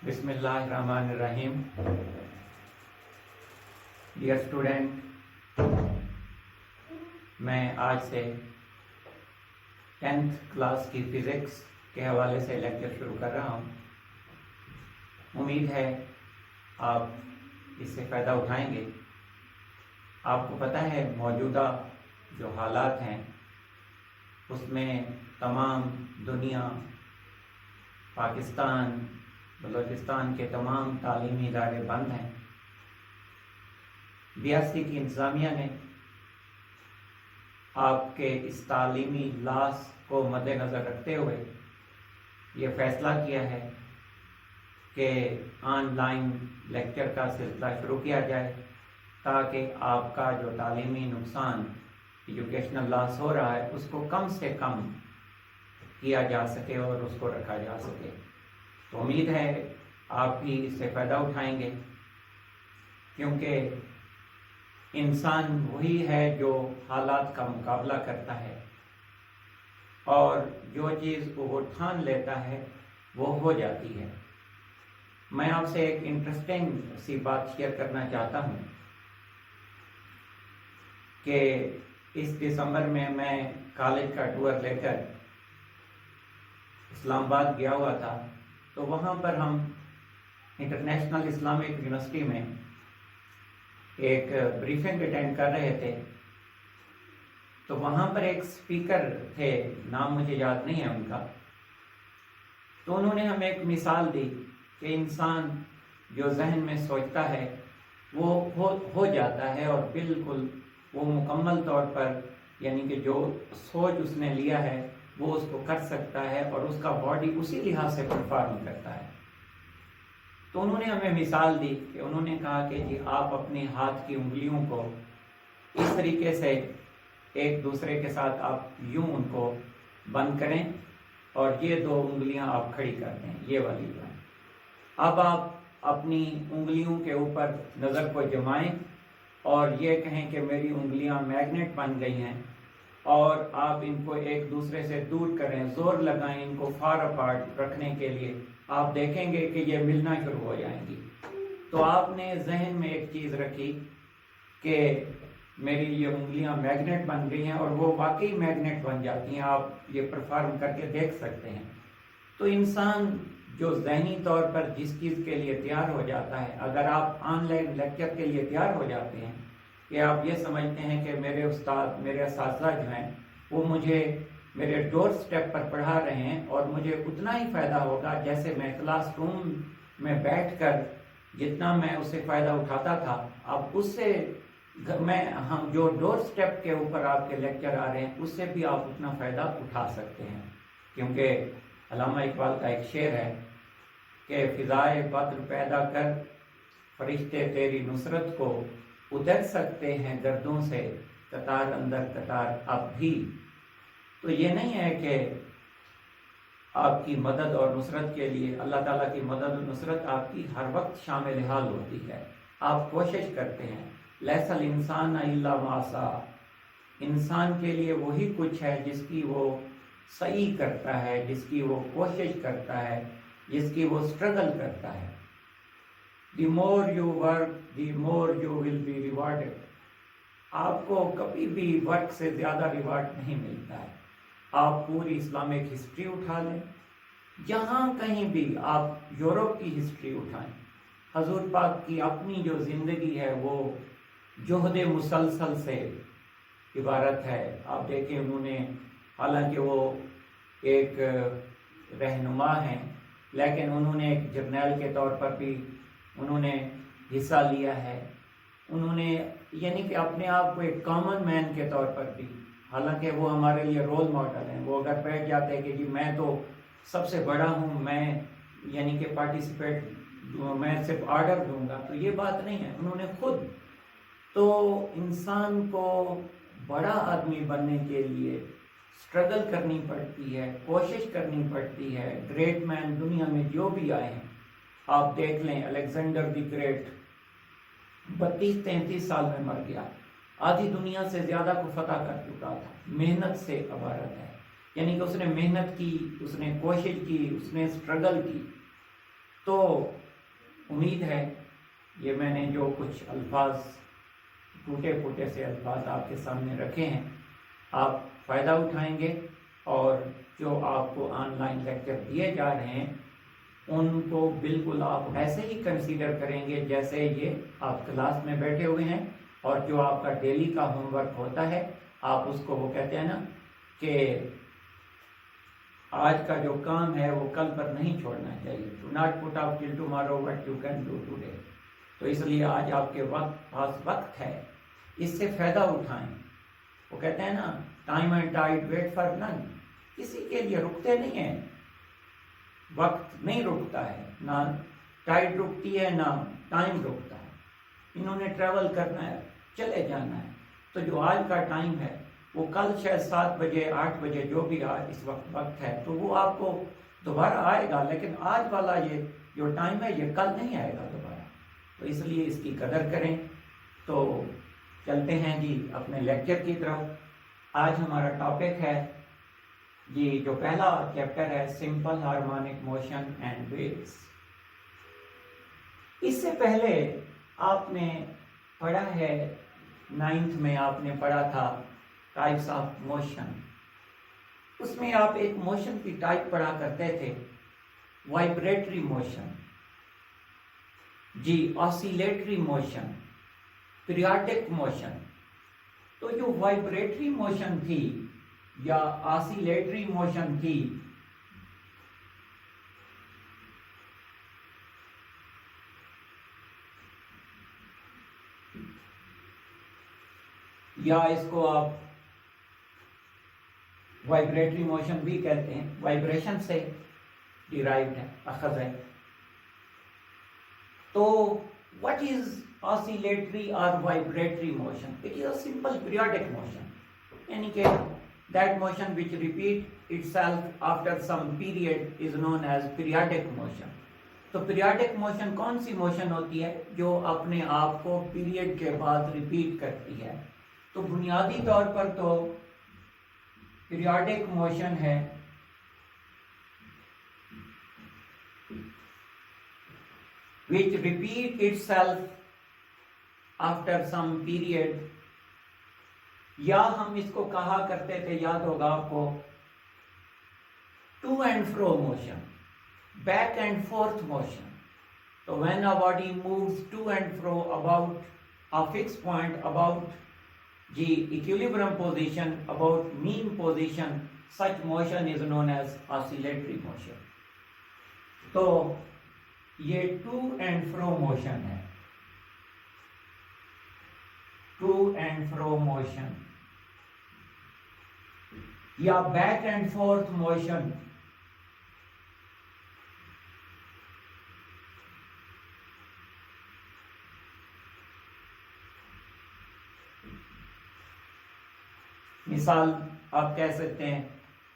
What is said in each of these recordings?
बिस्मिल्लाहिर्रहमानिर्रहीम। Dear student, मैं आज से 10th क्लास की फ़िज़िक्स के हवाले से लेक्चर शुरू कर रहा हूँ। उम्मीद है आप इससे फ़ायदा उठाएंगे। आपको पता है मौजूदा जो हालात हैं उसमें तमाम दुनिया, पाकिस्तान, बलूचिस्तान के तमाम तालीमी इदारे बंद हैं। BSc की इंतज़ामिया ने आपके इस तालीमी लॉस को मद्देनज़र रखते हुए ये फ़ैसला किया है कि ऑनलाइन लेक्चर का सिलसिला शुरू किया जाए ताकि आपका जो तालीमी नुकसान, एजुकेशनल लॉस हो रहा है उसको कम से कम किया जा सके और उसको रखा जा सके। तो उम्मीद है आप भी इससे फ़ायदा उठाएंगे, क्योंकि इंसान वही है जो हालात का मुकाबला करता है और जो चीज़ वो ठान लेता है वो हो जाती है। मैं आपसे एक इंटरेस्टिंग सी बात शेयर करना चाहता हूँ कि इस दिसंबर में मैं कॉलेज का टूर लेकर इस्लामाबाद गया हुआ था। तो वहाँ पर हम इंटरनेशनल इस्लामिक यूनिवर्सिटी में एक ब्रीफिंग अटेंड कर रहे थे। तो वहाँ पर एक स्पीकर थे, नाम मुझे याद नहीं है उनका। तो उन्होंने हमें एक मिसाल दी कि इंसान जो जहन में सोचता है वो हो जाता है और बिल्कुल वो मुकम्मल तौर पर, यानी कि जो सोच उसने लिया है वो उसको कर सकता है और उसका बॉडी उसी लिहाज से परफॉर्म करता है। तो उन्होंने हमें मिसाल दी कि उन्होंने कहा कि जी आप अपने हाथ की उंगलियों को इस तरीके से एक दूसरे के साथ आप यूं उनको बंद करें और ये दो उंगलियां आप खड़ी कर दें, ये वाली जो। अब आप अपनी उंगलियों के ऊपर नज़र को जमाएं और ये कहें कि मेरी उंगलियां मैग्नेट बन गई हैं और आप इनको एक दूसरे से दूर करें, जोर लगाएं इनको फार अपार्ट रखने के लिए। आप देखेंगे कि ये मिलना शुरू हो जाएंगी। तो आपने जहन में एक चीज़ रखी कि मेरी ये उंगलियां मैग्नेट बन गई हैं और वो वाकई मैग्नेट बन जाती हैं। आप ये परफॉर्म करके देख सकते हैं। तो इंसान जो जहनी तौर पर जिस चीज़ के लिए तैयार हो जाता है, अगर आप ऑनलाइन लेक्चर के लिए तैयार हो जाते हैं कि आप ये समझते हैं कि मेरे उस्ताद, मेरे असातिज़ा जो हैं वो मुझे मेरे डोर स्टेप पर पढ़ा रहे हैं और मुझे उतना ही फ़ायदा होगा जैसे मैं क्लासरूम में बैठकर जितना मैं उससे फ़ायदा उठाता था, अब उससे हम जो डोर स्टेप के ऊपर आपके लेक्चर आ रहे हैं उससे भी आप उतना फ़ायदा उठा सकते हैं। क्योंकि अल्लामा इकबाल का एक शेर है कि फ़िज़ाए बद्र पैदा कर, फरिश्ते तेरी नुसरत को उतर सकते हैं गर्दों से, कतार अंदर कतार अब भी। तो ये नहीं है कि आपकी मदद और नुसरत के लिए अल्लाह ताला की मदद और नुसरत आपकी हर वक्त शामिल हाल होती है। आप कोशिश करते हैं। लैसल इंसान इल्ला मासा, इंसान के लिए वही कुछ है जिसकी वो सही करता है, जिसकी वो कोशिश करता है, जिसकी वो स्ट्रगल करता है। The more you work, the more you will be rewarded. आपको कभी भी वर्क से ज़्यादा रिवार्ड नहीं मिलता है। आप पूरी इस्लामिक हिस्ट्री उठा लें, जहाँ कहीं भी आप यूरोप की हिस्ट्री उठाएं, हजूर पाक की अपनी जो ज़िंदगी है वो जोहद मुसलसल से इबारत है। आप देखें उन्होंने, हालांकि वो एक रहनुमा हैं, लेकिन उन्होंने एक जर्नैल के तौर पर भी उन्होंने हिस्सा लिया है। उन्होंने यानी कि अपने आप को एक कॉमन मैन के तौर पर भी, हालांकि वो हमारे लिए रोल मॉडल हैं। वो अगर बैठ जाते हैं कि जी मैं तो सबसे बड़ा हूँ, मैं यानी कि पार्टिसिपेट, मैं सिर्फ ऑर्डर दूंगा, तो ये बात नहीं है। उन्होंने खुद तो इंसान को बड़ा आदमी बनने के लिए स्ट्रगल करनी पड़ती है, कोशिश करनी पड़ती है। ग्रेट मैन दुनिया में जो भी आए हैं, आप देख लें अलेक्जेंडर द ग्रेट 32-33 साल में मर गया, आधी दुनिया से ज़्यादा को फतह कर चुका था। मेहनत से इबारत है, यानी कि उसने मेहनत की, उसने कोशिश की, उसने स्ट्रगल की। तो उम्मीद है ये मैंने जो कुछ अल्फाज, टूटे फूटे से अल्फाज आपके सामने रखे हैं, आप फ़ायदा उठाएंगे और जो आपको ऑनलाइन लेक्चर दिए जा रहे हैं उनको बिल्कुल आप ऐसे ही कंसीडर करेंगे जैसे ये आप क्लास में बैठे हुए हैं। और जो आपका डेली का होमवर्क होता है आप उसको, वो कहते हैं ना कि आज का जो काम है वो कल पर नहीं छोड़ना चाहिए, do not put off till tomorrow what you can do today. तो इसलिए आज आपके पास वक्त है, इससे फ़ायदा उठाएं। वो कहते हैं ना, time and tide wait for none, किसी के लिए रुकते नहीं हैं, वक्त नहीं रुकता है, ना टाइड रुकती है ना टाइम रुकता है। इन्होंने ट्रैवल करना है, चले जाना है। तो जो आज का टाइम है वो कल शायद 7 बजे 8 बजे जो भी आज इस वक्त है तो वो आपको दोबारा आएगा, लेकिन आज वाला ये जो टाइम है ये कल नहीं आएगा दोबारा। तो इसलिए इसकी कदर करें। तो चलते हैं जी अपने लेक्चर की तरफ। आज हमारा टॉपिक है जी, जो पहला चैप्टर है simple harmonic motion and waves. इससे पहले आपने पढ़ा है, 9th में आपने पढ़ा था टाइप्स ऑफ मोशन। उसमें आप एक मोशन की टाइप पढ़ा करते थे, वाइब्रेटरी मोशन जी, ऑसिलेटरी मोशन, पीरियोडिक मोशन। तो जो वाइब्रेटरी मोशन थी या ऑसिलेटरी मोशन थी, या इसको आप वाइब्रेटरी मोशन भी कहते हैं, वाइब्रेशन से डिराइव्ड है, अखज़ है। तो व्हाट इज ऑसिलेटरी और vibratory motion? It is a simple periodic motion, यानी कि that motion which repeat itself after some period is known as periodic motion। तो periodic motion कौन सी मोशन होती है? जो अपने आप को पीरियड के बाद रिपीट करती है। तो बुनियादी तौर पर तो periodic मोशन है which repeat itself after some period, या हम इसको कहा करते थे, याद होगा आपको, to and fro motion, back and forth motion. तो when a body moves to and fro about a fix point, about the equilibrium position, about mean position, such motion is known as oscillatory motion. तो ये to and fro motion है, to and fro motion या back and forth motion. मिसाल आप कह सकते हैं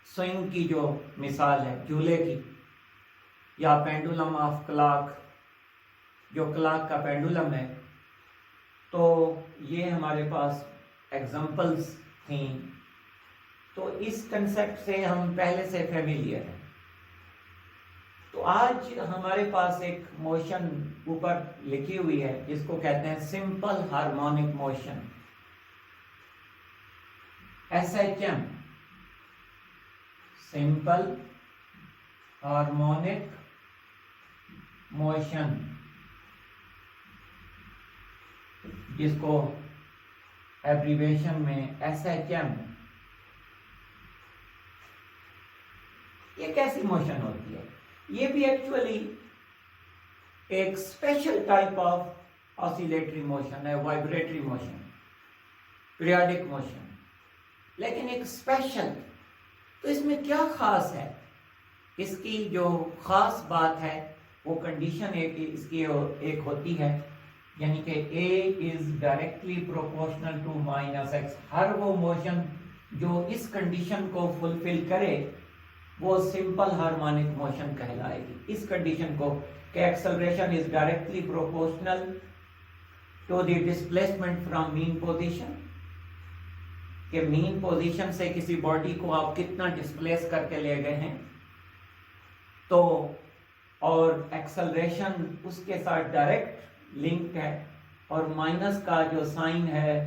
swing की जो मिसाल है झूले की, या पेंडुलम ऑफ क्लॉक, जो क्लॉक का पेंडुलम है। तो ये हमारे पास एग्जाम्पल्स थी। तो इस कंसेप्ट से हम पहले से फेमिलियर हैं। तो आज हमारे पास एक मोशन ऊपर लिखी हुई है जिसको कहते हैं simple harmonic motion, SHM, simple harmonic motion, जिसको एब्रीवेशन में SHM। ये कैसी मोशन होती है? ये भी एक्चुअली एक special type of oscillatory motion है, वाइब्रेटरी मोशन, पीरियोडिक मोशन, लेकिन एक स्पेशल। तो इसमें क्या खास है? इसकी जो खास बात है वो कंडीशन इसकी एक होती है, यानी कि A is directly proportional to -x। हर वो मोशन जो इस कंडीशन को फुलफिल करे वो सिंपल हार्मोनिक मोशन कहलाएगी। इस कंडीशन को कि acceleration is directly proportional to the displacement from mean position, कि मीन पोजीशन से किसी बॉडी को आप कितना डिस्प्लेस करके ले गए हैं। तो और एक्सेलरेशन उसके साथ डायरेक्ट लिंक है, और माइनस का जो साइन है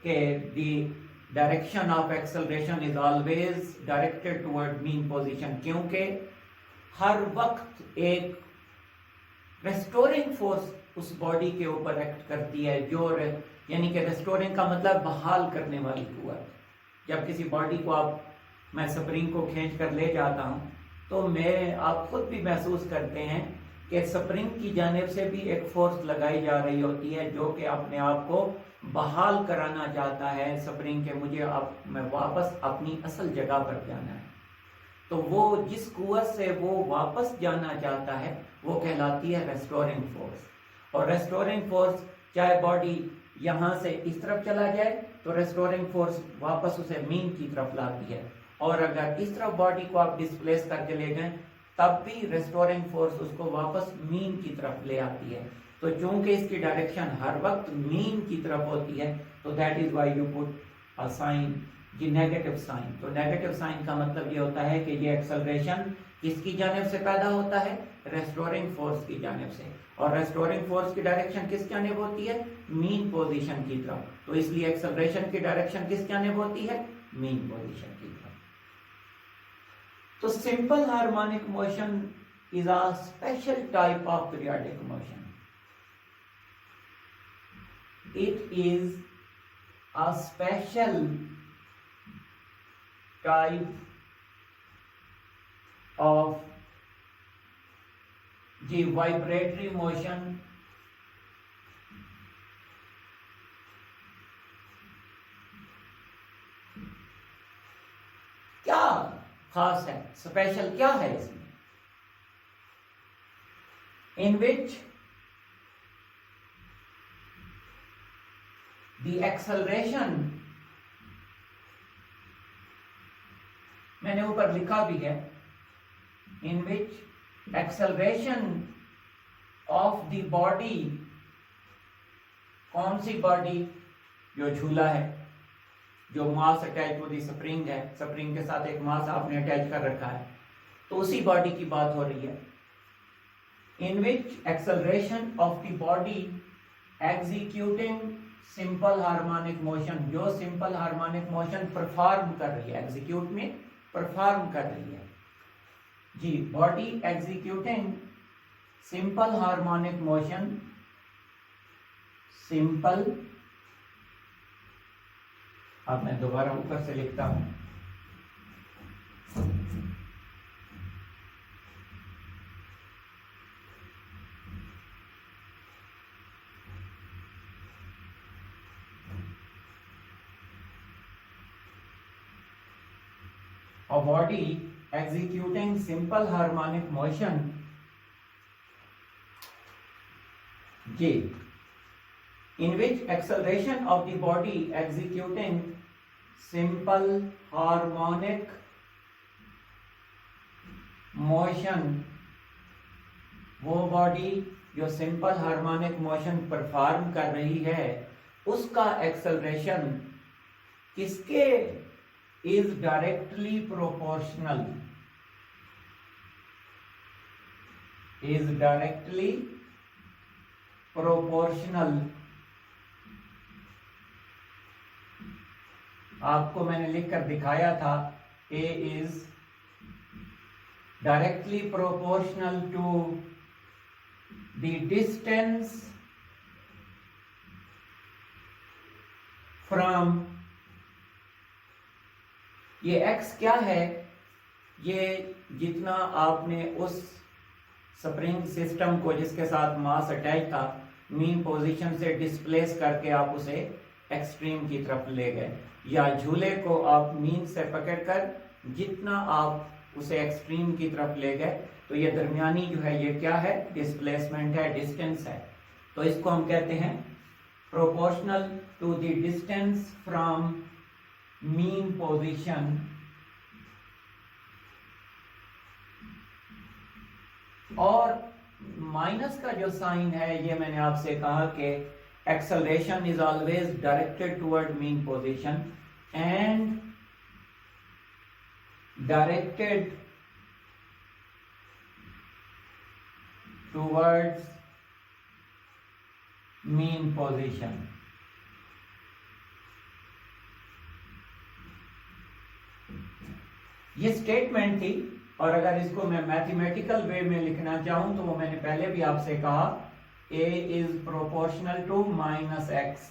कि the direction of acceleration is always directed toward mean position, क्योंकि हर वक्त एक रेस्टोरिंग फोर्स उस बॉडी के ऊपर एक्ट करती है, जो यानी कि रेस्टोरिंग का मतलब बहाल करने वाली कुव्वत। जब किसी बॉडी को मैं स्प्रिंग को खींच कर ले जाता हूँ तो आप खुद भी महसूस करते हैं कि स्प्रिंग की जानिब से भी एक फोर्स लगाई जा रही होती है जो कि अपने आप को बहाल कराना चाहता है स्प्रिंग के, मैं वापस अपनी असल जगह पर जाना है। तो वो जिस कुव्वत से वो वापस जाना चाहता है वो कहलाती है रेस्टोरिंग फोर्स। और रेस्टोरिंग फोर्स चाहे बॉडी यहाँ से इस तरफ चला जाए तो रेस्टोरिंग फोर्स वापस उसे मीन की तरफ लाती है, और अगर इस तरफ बॉडी को आप डिस्प्लेस करके ले जाएं तब भी रेस्टोरिंग फोर्स उसको वापस मीन की तरफ ले आती है। तो चूंकि इसकी डायरेक्शन हर वक्त मीन की तरफ होती है तो that is why you put a sign, ये नेगेटिव साइन। तो नेगेटिव साइन का मतलब ये होता है कि ये एक्सेलरेशन किसकी जानिब से पैदा होता है, रेस्टोरिंग फोर्स की जानिब से, और रेस्टोरिंग फोर्स की डायरेक्शन किस जानिब होती है, मीन पोजीशन की तरफ। तो इसलिए एक्सेलरेशन की डायरेक्शन किस जानिब होती है, मीन पोजीशन की तरफ। तो simple harmonic motion is a special type of periodic motion. It is a special type of the vibratory motion क्या खास है, स्पेशल क्या है इसमें, in which the acceleration, मैंने ऊपर लिखा भी है, in which acceleration of the body, कौन सी बॉडी, जो झूला है, जो mass attach to the spring है, स्प्रिंग के साथ एक मास आपने अटैच कर रखा है, तो उसी बॉडी की बात हो रही है। in which acceleration of the body executing simple harmonic motion, जो सिंपल हार्मोनिक मोशन परफॉर्म कर रही है, एग्जीक्यूट में परफॉर्म कर रही है जी, body executing simple harmonic motion, simple, अब मैं दोबारा ऊपर से लिखता हूं, a body executing simple harmonic motion J, in which acceleration of the body executing simple harmonic motion, वो बॉडी जो सिंपल हार्मोनिक मोशन परफॉर्म कर रही है उसका एक्सेलरेशन किसके is directly proportional, is directly proportional, आपको मैंने लिखकर दिखाया था, A is directly proportional to the distance from, ये x क्या है, ये जितना आपने उस स्प्रिंग सिस्टम को जिसके साथ मास अटैच था मीन पोजीशन से डिस्प्लेस करके आप उसे एक्सट्रीम की तरफ ले गए, या झूले को आप मीन से पकड़कर जितना आप उसे एक्सट्रीम की तरफ ले गए, तो ये दरमियानी जो है ये क्या है, डिस्प्लेसमेंट है, डिस्टेंस है। तो इसको हम कहते हैं proportional to the distance from mean position और माइनस का जो साइन है ये मैंने आपसे कहा कि acceleration is always directed toward mean position and directed towards mean position. ये स्टेटमेंट थी, और अगर इसको मैं मैथमेटिकल वे में लिखना चाहूं तो वो मैंने पहले भी आपसे कहा, a is proportional to minus x,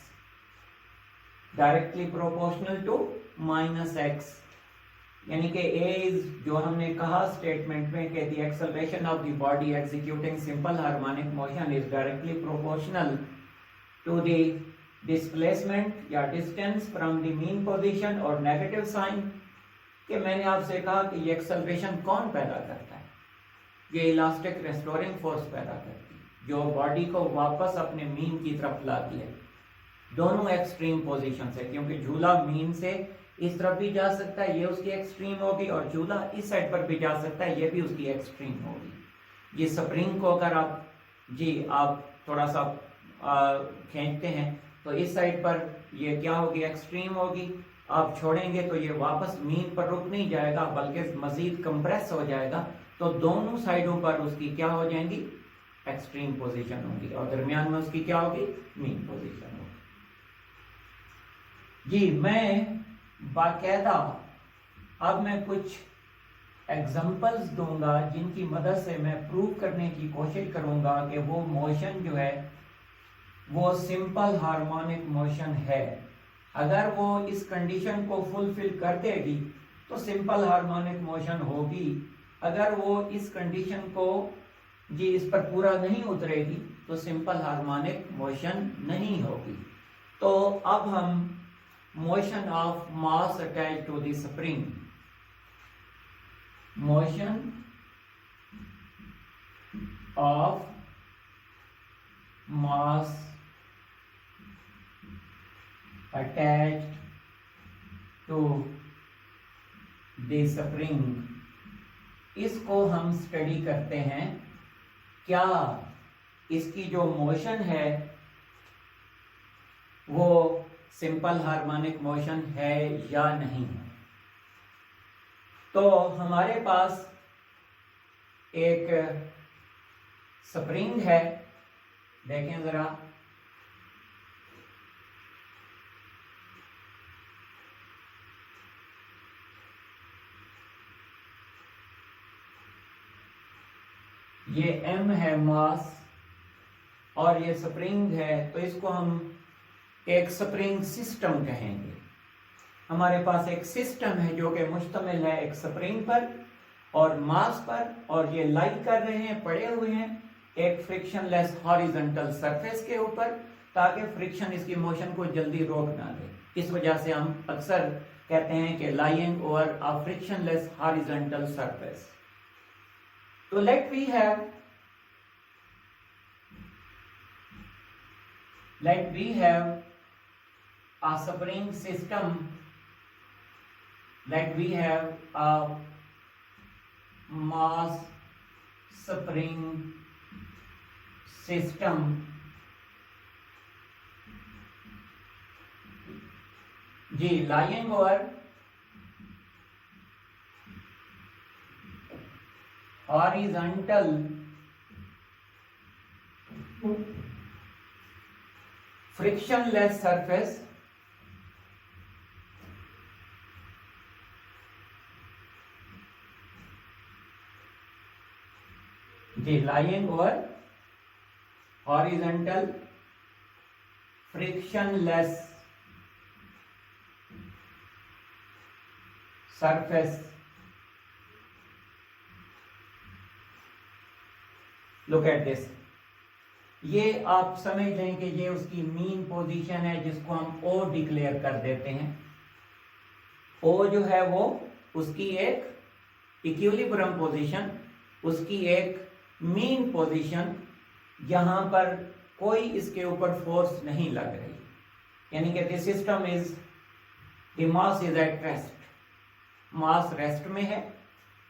directly proportional to minus x, यानी कि a is, जो हमने कहा स्टेटमेंट में कि the acceleration of the body executing simple harmonic motion is directly proportional to the displacement या distance from the mean position और negative sign, कि मैंने आपसे कहा कि ये एक्सेलरेशन कौन पैदा करता है, ये इलास्टिक रेस्टोरिंग फोर्स पैदा करती है, जो बॉडी को वापस अपने मीन की तरफ लाती है, दोनों एक्सट्रीम पोजीशन से, क्योंकि झूला मीन से इस तरफ भी जा सकता है, ये उसकी एक्सट्रीम होगी, और झूला इस साइड पर भी जा सकता है, ये भी उसकी एक्सट्रीम होगी। ये स्प्रिंग को अगर आप थोड़ा सा खींचते हैं तो इस साइड पर ये क्या होगी, एक्सट्रीम होगी, आप छोड़ेंगे तो ये वापस मीन पर रुक नहीं जाएगा बल्कि मजीद कंप्रेस हो जाएगा, तो दोनों साइडों पर उसकी क्या हो जाएंगी, एक्सट्रीम पोजीशन होगी, और दरमियान में उसकी क्या होगी, मीन पोजीशन होगी। जी मैं बाकायदा अब मैं कुछ एग्जांपल्स दूंगा जिनकी मदद से मैं प्रूव करने की कोशिश करूंगा कि वो मोशन जो है वो सिंपल हार्मोनिक मोशन है। अगर वो इस कंडीशन को फुलफिल कर देगी तो सिंपल हार्मोनिक मोशन होगी, अगर वो इस कंडीशन को इस पर पूरा नहीं उतरेगी तो सिंपल हार्मोनिक मोशन नहीं होगी। तो अब हम motion of mass attach to the spring, motion of mass attached to the spring, इसको हम स्टडी करते हैं, क्या इसकी जो मोशन है वो सिंपल हार्मोनिक मोशन है या नहीं है। तो हमारे पास एक स्प्रिंग है, देखें जरा, ये m है मास और ये स्प्रिंग है, तो इसको हम एक स्प्रिंग सिस्टम कहेंगे। हमारे पास एक सिस्टम है जो कि मुश्तमिल है एक स्प्रिंग पर और मास पर, और ये लाई कर रहे हैं, पड़े हुए हैं एक फ्रिक्शनलेस हॉरिजॉन्टल सरफेस के ऊपर, ताकि फ्रिक्शन इसकी मोशन को जल्दी रोक ना दे। इस वजह से हम अक्सर कहते हैं कि lying over a frictionless horizontal surface. तो let we have a spring system, let we have a mass spring system जी lying over horizontal frictionless surface lying over horizontal frictionless surface। Look at this, ये आप समझ लें कि ये उसकी mean position है जिसको हम ओ डिक्लेयर कर देते हैं। ओ जो है वो उसकी एक इक्विलिब्रियम पोजीशन, उसकी एक मीन पोजीशन जहां पर कोई इसके ऊपर फोर्स नहीं लग रही, यानी कि this system is the mass is at rest, mass rest में है।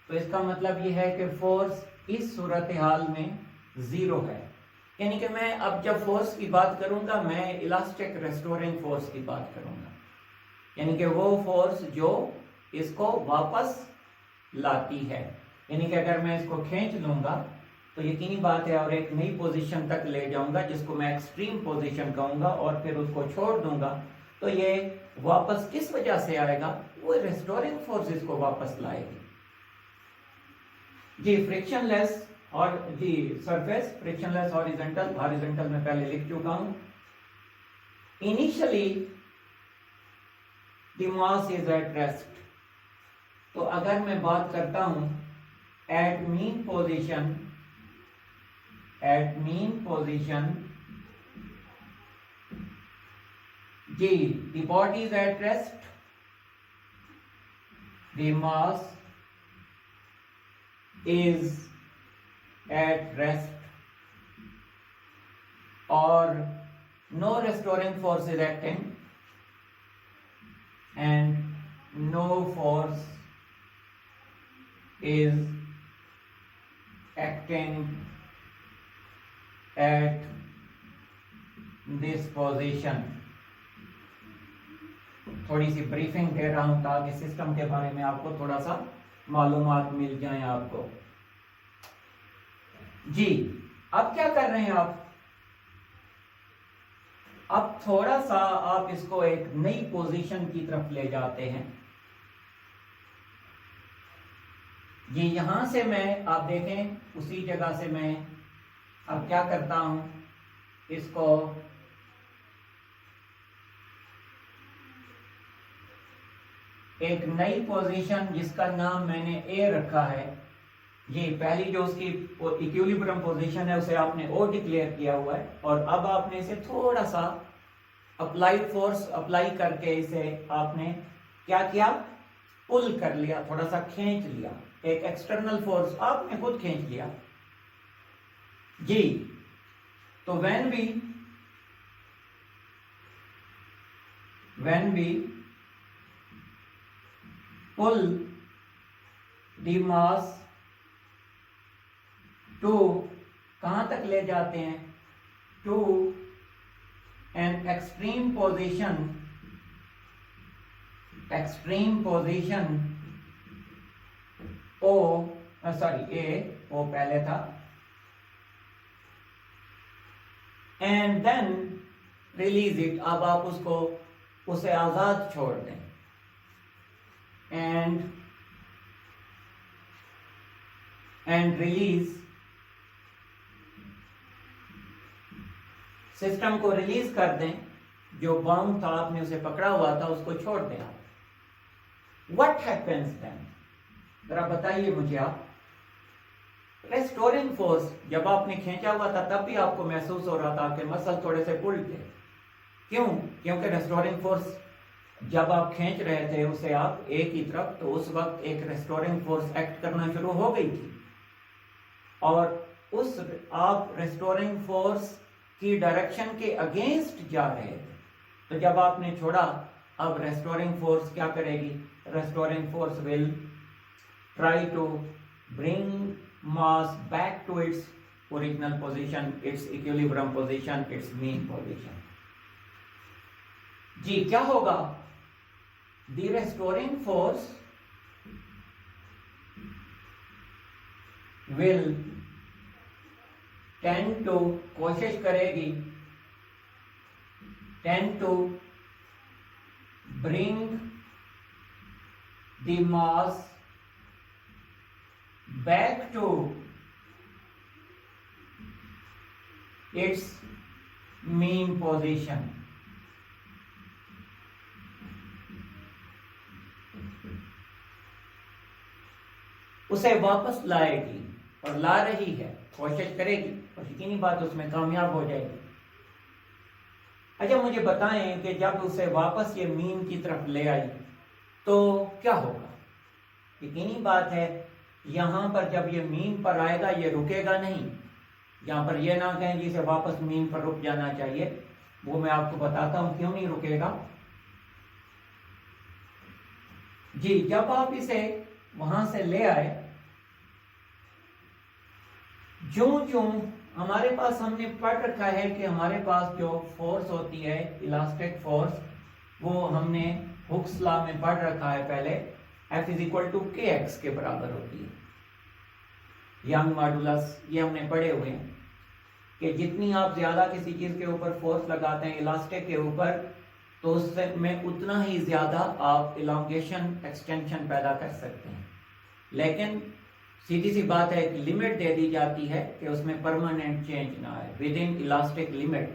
तो इसका मतलब ये है कि फोर्स इस सूरत हाल में जीरो है, यानी कि मैं अब जब फोर्स की बात करूंगा मैं इलास्टिक रेस्टोरिंग फोर्स की बात करूंगा, यानी कि वो फोर्स जो इसको वापस लाती है। यानी कि अगर मैं इसको खींच लूंगा तो यकीनी बात है और एक नई पोजीशन तक ले जाऊंगा जिसको मैं एक्सट्रीम पोजीशन कहूंगा और फिर उसको छोड़ दूंगा, तो ये वापस किस वजह से आएगा? वो रेस्टोरिंग फोर्सेस को वापस लाएगी। जी फ्रिक्शनलेस और जी सरफेस फ्रिक्शनलेस हॉरिजॉन्टल, हॉरिजॉन्टल में पहले लिख चुका हूं। Initially the mass is at rest, तो अगर मैं बात करता हूं at mean position, at mean position जी the body is at rest, the mass is at rest or no restoring force is acting and no force is acting at this position। थोड़ी सी briefing दे रहा हूं ताकि system के बारे में आपको थोड़ा सा मालूमात मिल जाए आपको। जी अब क्या कर रहे हैं आप? अब थोड़ा सा आप इसको एक नई पोजीशन की तरफ ले जाते हैं। जी यहां से मैं, आप देखें उसी जगह से मैं अब क्या करता हूं, इसको एक नई पोजीशन जिसका नाम मैंने ए रखा है, ये पहली जो उसकी इक्विलिब्रियम पोजीशन है उसे आपने ओ डिक्लेयर किया हुआ है, और अब आपने इसे थोड़ा सा अप्लाइड फोर्स अप्लाई करके इसे आपने क्या किया? पुल कर लिया, थोड़ा सा खींच लिया, एक एक्सटर्नल फोर्स आपने खुद खींच लिया। जी तो when we pull the mass to, कहां तक ले जाते हैं? To an extreme position, extreme position O, sorry A, O पहले था, and then release it, अब आप उसको उसे आजाद छोड़ दें, and release, सिस्टम को रिलीज कर दें, जो बाउंड था आपने उसे पकड़ा हुआ था उसको छोड़ दें आप। What happens then? जरा बताइए मुझे आप। रेस्टोरिंग फोर्स जब आपने खींचा हुआ था तब भी आपको महसूस हो रहा था कि मसल थोड़े से पुल थे। क्यों? क्योंकि रेस्टोरिंग फोर्स जब आप खींच रहे थे उसे आप ए की तरफ, तो उस वक्त एक रेस्टोरिंग फोर्स एक्ट करना शुरू हो गई थी, और उस आप रेस्टोरिंग फोर्स की डायरेक्शन के अगेंस्ट जा रहे थे। तो जब आपने छोड़ा, अब रेस्टोरिंग फोर्स क्या करेगी? Restoring force will try to bring mass back to its original position, its equilibrium position, its mean position। जी क्या होगा? The restoring force will tend to, कोशिश करेगी, tend to bring the mass back to its mean position। उसे वापस लाएगी और ला रही है, कोशिश करेगी और यकीनी बात उसमें कामयाब हो जाएगी। अच्छा मुझे बताएं कि जब उसे वापस ये मीन की तरफ ले आई तो क्या होगा? यकीनी बात है यहां पर जब ये मीन पर आएगा ये रुकेगा नहीं। यहां पर ये ना कहें जिसे वापस मीन पर रुक जाना चाहिए, वो मैं आपको बताता हूं क्यों नहीं रुकेगा। जी जब आप इसे वहां से ले आए, जो हमारे पास हमने पढ़ रखा है कि हमारे पास जो फोर्स होती है इलास्टिक फोर्स, वो हमने हुक्स लॉ में पढ़ रखा है पहले, F = kx के बराबर होती है। यंग मॉडुलस, ये हमने पढ़े हुए हैं कि जितनी आप ज़्यादा किसी चीज़ के ऊपर फोर्स लगाते हैं इलास्टिक के ऊपर, तो उससे में उतना ही ज़्यादा आप इलांगेशन एक्सटेंशन पैदा कर सकते हैं। लेकिन सीधी सी बात है, एक लिमिट दे दी जाती है कि उसमें परमानेंट चेंज ना आए। With in elastic limit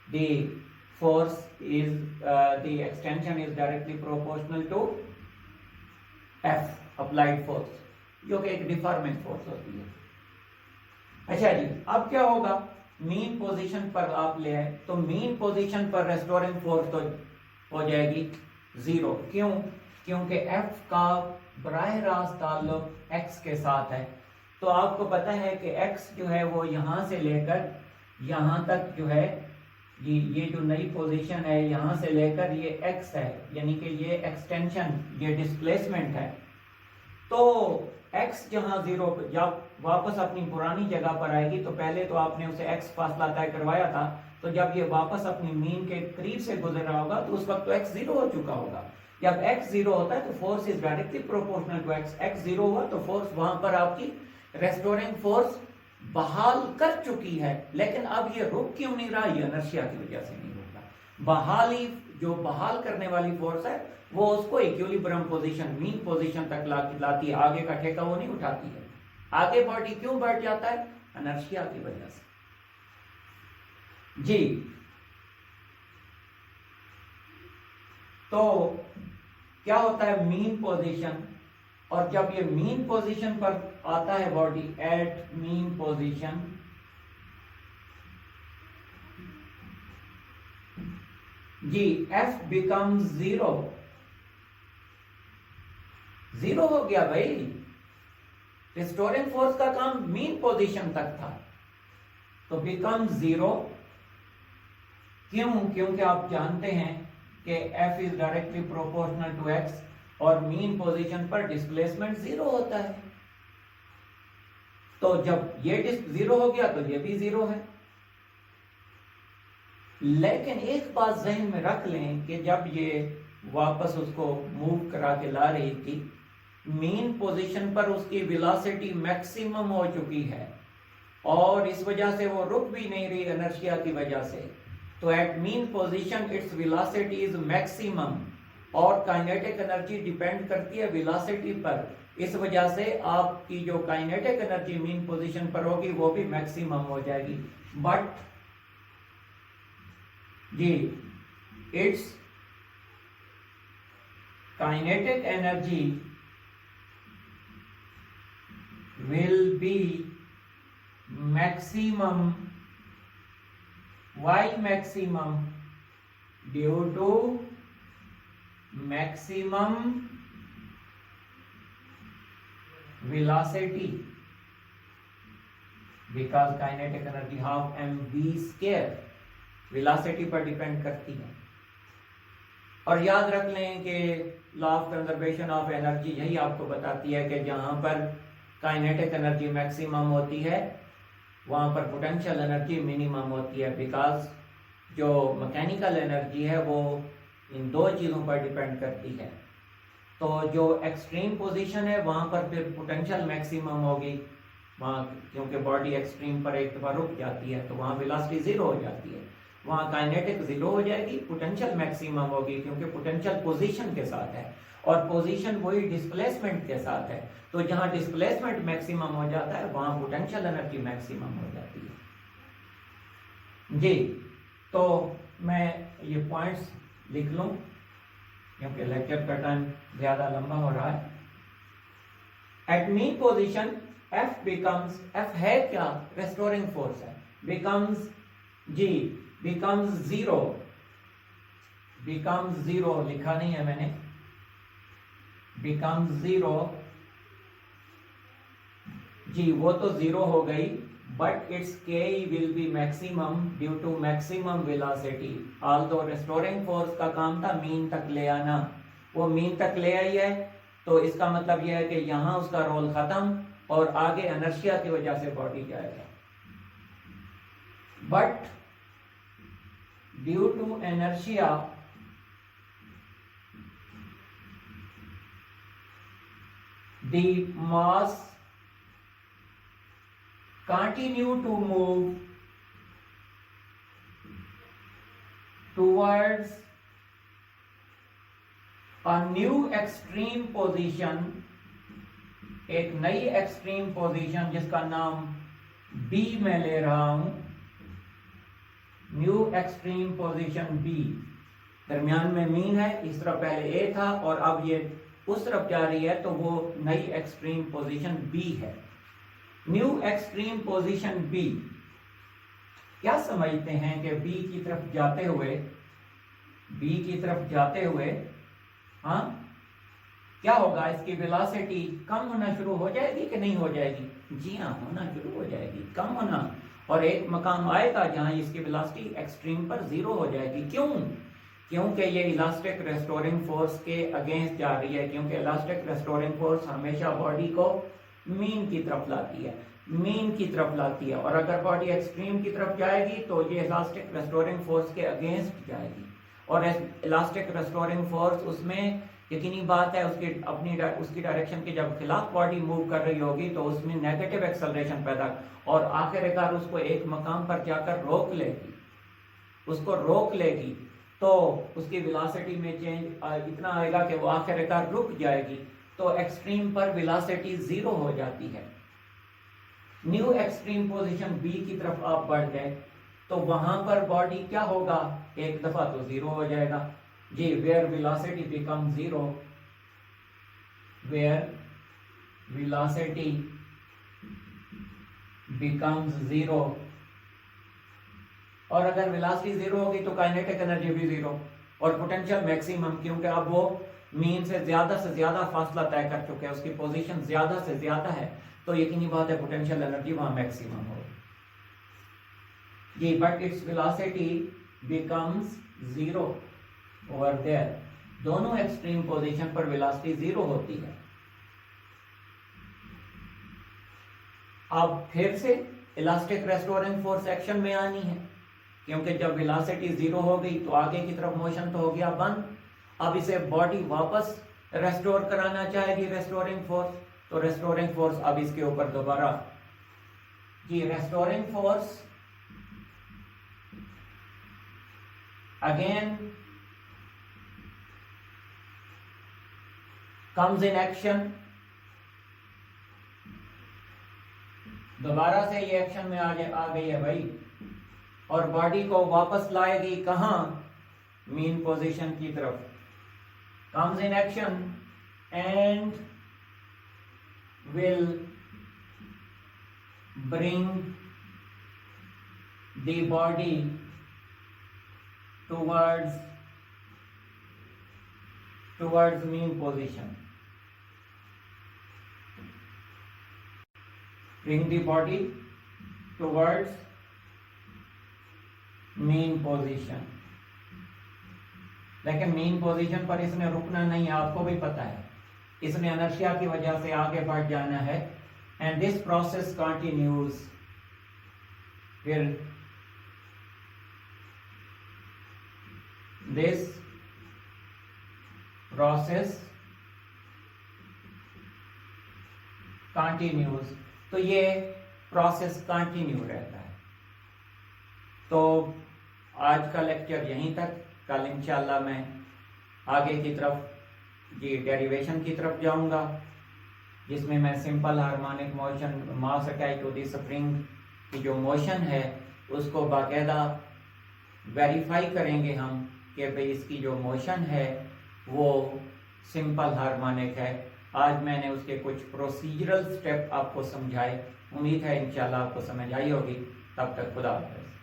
the force is the extension is directly proportional to F applied force, जो कि एक डिफॉर्मिंग फोर्स होती है। अच्छा जी, अब क्या होगा, मीन पोजीशन पर आप ले आए तो मीन पोजीशन पर रेस्टोरिंग फोर्स तो हो जाएगी जीरो। क्यों? क्योंकि F का बराह रास्त ताल्लुक X के साथ है। तो आपको पता है कि X जो है वो यहां से लेकर यहां तक जो है, ये जो नई पोजीशन है यहाँ से लेकर ये x है, यानी कि ये एक्सटेंशन, ये डिस्प्लेसमेंट है। तो x जहाँ जीरो जब वापस अपनी पुरानी जगह पर आएगी, तो पहले तो आपने उसे x फासला तय करवाया था, तो जब ये वापस अपनी मीन के करीब से गुजर रहा होगा तो उस वक्त तो x जीरो हो चुका होगा। जब x जीरो होता है तो force is directly proportional to x। x zero हुआ तो फोर्स वहां पर आपकी रेस्टोरिंग फोर्स बहाल कर चुकी है। लेकिन अब ये रुक क्यों नहीं रहा? ये इनर्शिया की वजह से नहीं रुक रहा। बहाली, जो बहाल करने वाली फोर्स है वो उसको इक्विलिब्रियम पोजीशन, मीन पोजीशन तक लाती है, आगे का ठेका वो नहीं उठाती है। आगे बॉडी क्यों बढ़ जाता है? इनर्शिया की वजह से। जी, तो क्या होता है मीन पोजीशन, और जब ये मीन पोजीशन पर आता है बॉडी, एट मीन पोजीशन, जी F बिकम्स जीरो। जीरो हो गया भाई। रिस्टोरिंग फोर्स का काम मीन पोजीशन तक था, तो बिकम जीरो। क्यों? क्योंकि आप जानते हैं कि F is directly proportional to X और मीन पोजीशन पर डिस्प्लेसमेंट जीरो होता है। तो जब ये जीरो हो गया तो ये भी जीरो है। लेकिन एक बात जहन में रख लें कि जब ये वापस उसको मूव करा के ला रही थी, मीन पोजीशन पर उसकी वेलोसिटी मैक्सिमम हो चुकी है और इस वजह से वो रुक भी नहीं रही इनर्शिया की वजह से। तो at mean position its velocity is maximum और काइनेटिक एनर्जी डिपेंड करती है वेलोसिटी पर। इस वजह से आपकी जो काइनेटिक एनर्जी मीन पोजीशन पर होगी वो भी मैक्सिमम हो जाएगी। बट जी, its kinetic energy will be maximum. Why maximum? Due to maximum velocity, because kinetic energy half mv square velocity पर डिपेंड करती है। और याद रख लें कि law of conservation of energy यही आपको बताती है कि जहां पर काइनेटिक एनर्जी मैक्सिमम होती है वहां पर पोटेंशियल एनर्जी मिनिमम होती है, बिकॉज जो मैकेनिकल एनर्जी है वो इन दो चीज़ों पर डिपेंड करती है। तो जो एक्सट्रीम पोजीशन है वहां पर फिर पोटेंशियल मैक्सिमम होगी वहां, क्योंकि बॉडी एक्सट्रीम पर एक दफा रुक जाती है तो वहां वेलोसिटी जीरो हो जाती है। वहां काइनेटिक जीरो हो जाएगी, पोटेंशियल मैक्सिमम होगी क्योंकि पोटेंशियल पोजीशन के साथ है और पोजीशन वही डिस्प्लेसमेंट के साथ है। तो जहां डिस्प्लेसमेंट मैक्सिमम हो जाता है वहां पोटेंशियल एनर्जी मैक्सिमम हो जाती है। जी, तो मैं ये पॉइंट्स लिख लूं क्योंकि लेक्चर का टाइम ज्यादा लंबा हो रहा है। At mean position F becomes, F है क्या? रेस्टोरिंग फोर्स है। बिकम्स, जी बिकम्स जीरो। बिकम्स जीरो लिखा नहीं है मैंने, बिकम्स जीरो। जी वो तो जीरो हो गई, but its K will be maximum due to maximum velocity. Although restoring force का काम था मीन तक ले आना, वो मीन तक ले आई है, तो इसका मतलब यह है कि यहां उसका रोल खत्म और आगे इनर्शिया की वजह से बॉडी जाएगा। But due to inertia the mass continue to move towards a new extreme position, एक नई एक्सट्रीम पोजीशन जिसका नाम B मैं ले रहा हूं, न्यू एक्सट्रीम पोजीशन B, दरमियान में मीन है, इस तरफ पहले A था और अब ये उस तरफ जा रही है, तो वो नई एक्सट्रीम पोजीशन B है। न्यू एक्सट्रीम पोजीशन B, क्या समझते हैं कि B की तरफ जाते हुए हाँ क्या होगा, इसकी वेलोसिटी कम होना शुरू हो जाएगी कि नहीं हो जाएगी? जी हाँ, होना शुरू हो जाएगी, कम होना, और एक मकाम आएगा जहां इसकी वेलोसिटी एक्सट्रीम पर जीरो हो जाएगी। क्यों? क्योंकि ये इलास्टिक रेस्टोरिंग फोर्स के अगेंस्ट जा रही है, क्योंकि इलास्टिक रेस्टोरिंग फोर्स हमेशा बॉडी को मीन की तरफ लाती है, और अगर बॉडी एक्सट्रीम की तरफ जाएगी तो ये इलास्टिक रेस्टोरिंग फोर्स के अगेंस्ट जाएगी, और इलास्टिक रेस्टोरिंग फोर्स उसमें यकीनी बात है उसकी डायरेक्शन के जब खिलाफ बॉडी मूव कर रही होगी तो उसमें नेगेटिव एक्सेलरेशन पैदा, और आखिरकार उसको एक मकाम पर जाकर रोक लेगी, तो उसकी वेलोसिटी में चेंज इतना आएगा कि वो आखिरकार रुक जाएगी, तो एक्सट्रीम पर वेलोसिटी जीरो हो जाती है। न्यू एक्सट्रीम पोजीशन B की तरफ आप बढ़ गए तो वहां पर बॉडी क्या होगा, एक दफा तो जीरो हो जाएगा जी, where velocity becomes zero, where velocity becomes zero, और अगर वेलोसिटी जीरो होगी तो काइनेटिक एनर्जी भी जीरो और पोटेंशियल मैक्सिमम, क्योंकि अब वो मीन से ज्यादा फासला तय कर चुके हैं, उसकी पोजीशन ज्यादा से ज्यादा है, तो यकीनी बात है पोटेंशियल एनर्जी वहां मैक्सिमम होगी जी, but its velocity becomes zero over there, दोनों एक्सट्रीम पोजीशन पर वेलोसिटी जीरो होती है। अब फिर से इलास्टिक रेस्टोरिंग फोर्स एक्शन में आनी है, क्योंकि जब वेलोसिटी जीरो हो गई तो आगे की तरफ मोशन तो हो गया बंद, अब इसे बॉडी वापस रेस्टोर कराना चाहेगी रेस्टोरिंग फोर्स, तो रेस्टोरिंग फोर्स अब इसके ऊपर दोबारा जी, restoring force again comes in action, दोबारा से ये एक्शन में आ गई है भाई, और बॉडी को वापस लाएगी कहां, मीन पोजीशन की तरफ, comes in action and will bring the body towards mean position, bring the body towards mean position, लेकिन mean position पर इसने रुकना नहीं है, आपको भी पता है, इसने इनर्शिया की वजह से आगे बढ़ जाना है, and this process continues, फिर this process continues, तो ये प्रोसेस कंटिन्यू रहता है। तो आज का लेक्चर यहीं तक, कल इंशाल्लाह मैं आगे की तरफ ये डेरिवेशन की तरफ जाऊंगा, जिसमें मैं simple harmonic motion mass attach to the spring की जो मोशन है उसको बाकायदा वेरीफाई करेंगे हम कि भाई इसकी जो मोशन है वो सिंपल हार्मोनिक है। आज मैंने उसके कुछ प्रोसीजरल स्टेप आपको समझाए, उम्मीद है इंशाल्लाह आपको समझ आई होगी। तब तक खुदा हाफ़िज़।